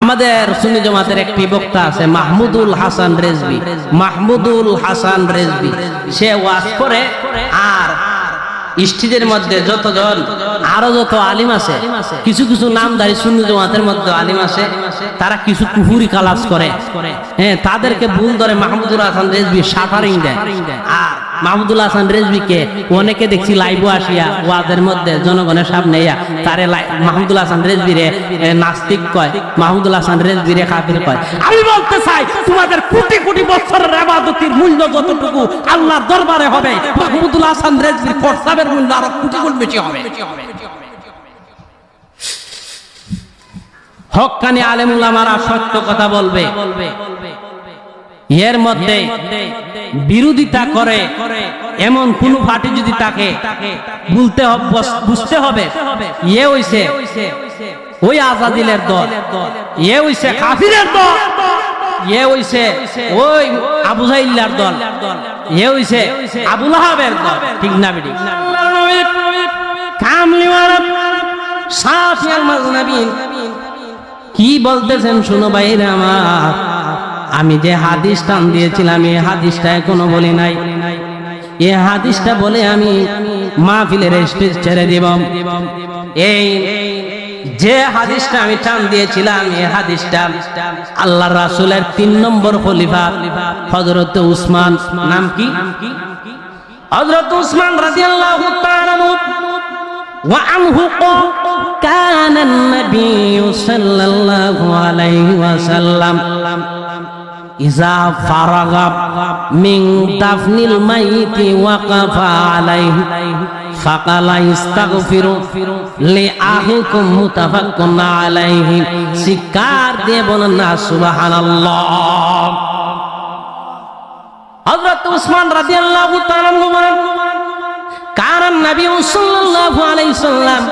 আমাদের সুন্নি জামাতের একটি বক্তা আছে মাহমুদুল হাসান রেজভী। মাহমুদুল হাসান রেজভী সে ওয়াজ করে, আর স্টেজের মধ্যে যতজন আরো যত আলিম আছে, কিছু কিছু নামধারী সুন্নি জামাতের মধ্যে আলিম আছে, তারা কিছু কুফুরি কালাস করে, হ্যাঁ, তাদেরকে ভুল ধরে মাহমুদুল হাসান রেজভী শাটারিং দেয়। আর মাহমুদুল হাসান রেজভীকে অনেকে দেখছি লাইভে আসিয়া ওয়াজের মধ্যে জনগণের সামনে তারে মাহমুদুল হাসান রেজভীরে নাস্তিক কয়, মাহমুদুল হাসান রেজভীরে কাফির কয়। আমি বলতে চাই, তোমাদের কোটি কোটি বছরের ইবাদতের মূল্য যতটুকু আল্লাহর দরবারে হবে, মাহমুদুল হাসান রেজভীর প্রস্তাবের মূল্য আরো কোটি গুণ বেশি হবে। হক্কানি আলেম উলামারা সত্য কথা বলবে, এর মধ্যে বিরোধিতা করে এমন কোন পার্টি যদি তাকে বুঝতে হবে এ হইছে ওই আজাদিলের দল, এ হইছে কাফিরের দল, এ হইছে ওই আবু জাহিলের দল, এ হইছে আবু লাহাবের দল, ঠিক না বেটি? কামলিওয়ালা সাফিয়াল মাজনাবিন কি বলতেছেন শুনো ভাইরা আমার। আমি যে হাদিস টান দিয়েছিলাম এই হাদিসটা এখনো বলি নাই। এই হাদিসটা বলে আমি মাহফিলের স্টেজ ছেড়ে দিব। এই যে হাদিসটা আমি টান দিয়েছিলাম এই হাদিসটা আল্লাহর রাসূলের 3 নম্বর খলিফা হযরত উসমান, নাম কি? হযরত উসমান রাদিয়াল্লাহু তাআলা ওয়া আনহু কানা নবী সাল্লাল্লাহু আলাইহি ওয়াসাল্লাম ইজা ফারাগা মিন দাফনিল মাইতি ওয়াকাফা আলাইহি ফাকালা ইস্তাগফিরু লিআহিকুম মুতাফাক্কুন আলাইহি। সিকার দিয়ে বলেন না সুবহানাল্লাহ। হযরত উসমান রাদিয়াল্লাহু তাআলা বলেন, কারণ নবী সাল্লাল্লাহু আলাইহি সাল্লাম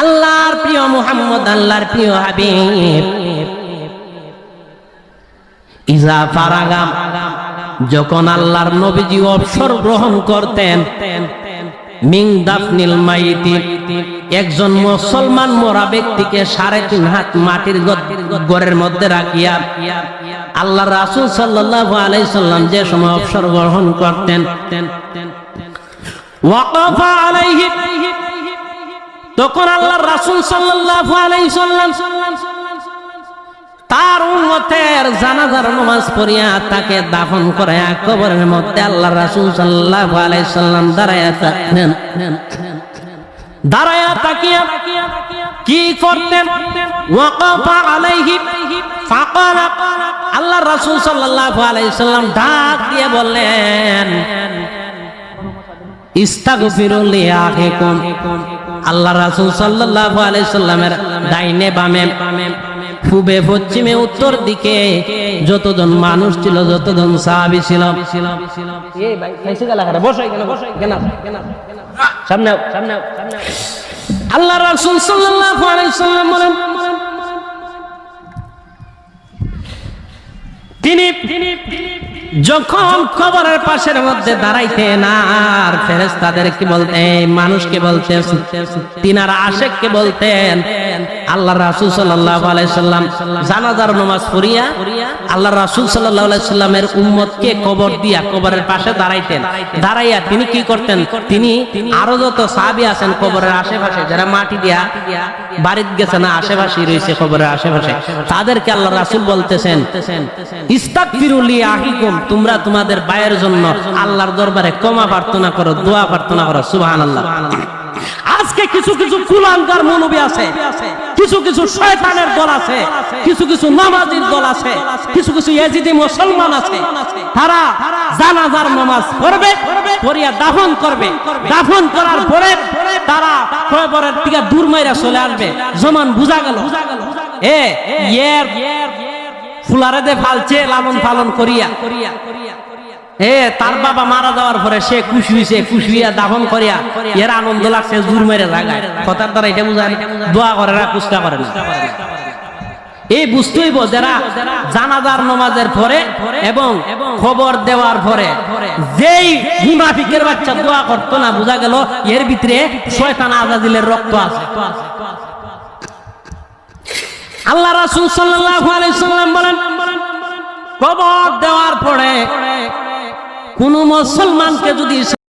আল্লাহর প্রিয় মুহাম্মদ, আল্লাহর প্রিয় হাবিব, ইজা ফারাগা যখন আল্লাহর নবীজি অবসর গ্রহণ করতেন, মিন দাফনিল মাইতি একজন মুসলমান মরা ব্যক্তিকে 3.5 হাত মাটির ঘরের মধ্যে রাখিয়া আল্লাহর রাসূল সাল্লাল্লাহু আলাইহি সাল্লাম যে সময় অবসর গ্রহণ করতেন, ওয়াকাফা আলাইহি তখন আল্লাহর রাসূল সাল্লাল্লাহু আলাইহি সাল্লাম তার উম্মতের জানাজার নামাজ পড়িয়া তাকে দাফন করে কবরের মধ্যে আল্লাহর রাসূল সাল্লাল্লাহু আলাইহি সাল্লাম দাঁড়ায়া তাকিয়া কি করতেন? ওয়াকাফা আলাইহি ফাকালা, আল্লাহর রাসূল সাল্লাল্লাহু আলাইহি সাল্লাম ডাক দিয়ে বললেন, ইস্তাগফিরু লিআখিকুম। আল্লাহর রাসূল সাল্লাল্লাহু আলাইহি সাল্লামের ডাইনে বামে পূবে পশ্চিমে উত্তর দিকে যতজন মানুষ ছিল, যতজন সাহাবী ছিল, এই ভাই খাইছে গেলা করে বসো এখানে, বসো এখানে, সামনে সামনে। আল্লাহর রাসূল সাল্লাল্লাহু আলাইহি সাল্লাম বলেন, তিনি যখন কবরের পাশের মধ্যে দাঁড়াইতেন আর ফেরেশতাদেরকে বলতেন, মানুষকে বলতেন, তিনার আশেককে বলতেন, আল্লাহর রাসূল সাল্লাল্লাহু আলাইহি সাল্লাম জানাজার নামাজ পড়িয়া আল্লাহর রাসূল সাল্লাল্লাহু আলাইহি সাল্লামের উম্মতকে কবর দিয়া কবরের পাশে দাঁড়াইতেন। দাঁড়াইয়া তিনি কি করতেন? তিনি আরো যত সাহাবী আছেন কবরের আশেপাশে, যারা মাটি দিয়া বাড়িতে গেছে না, আশেপাশে রয়েছে কবরের আশেপাশে, তাদেরকে আল্লাহর রাসূল বলতেছেন, ইস্তাগফিরু লিআখিকুম, তোমরা তোমাদের ভাইয়ের জন্য আল্লাহর দরবারে ক্ষমা প্রার্থনা করো, দোয়া প্রার্থনা করো। সুবহানাল্লাহ। আজকে কিছু কিছু কুলাঙ্গার মৌলবী আছে, কিছু কিছু শয়তানের দল আছে, কিছু কিছু নামাজির দল আছে, কিছু কিছু ইয়েজিদি মুসলমান আছে, তারা জানাজার নামাজ পড়বে, পড়িয়া দাফন করবে, দাফন করার পরে তারা কবরের থেকে দূর মাইরা চলে আসবে। জমান বুঝা গেল ফুলারে দে ফালছে লালন পালন করিয়া, তার বাবা মারা যাওয়ার পরে সে খুশি হইছে, খুশি হইয়া দাফন করিয়া এর আনন্দ লাগছে, জোর মেরে জায়গায় কথার দ্বারা এটা বুঝায়, দোয়া করে না, কুস্তা করে না। এই বুঝতেই যারা জানাজার নামাজের পরে এবং খবর দেওয়ার পরে যেই মুনাফিকের বাচ্চা দোয়া করতো না, বুঝা গেল এর ভিতরে শয়তান আজাজিলের রক্ত আছে। আল্লাহ রাসূল সাল্লাল্লাহু আলাইহি সাল্লাম বলেন, কবর দেওয়ার পরে কোন মুসলমানকে যদি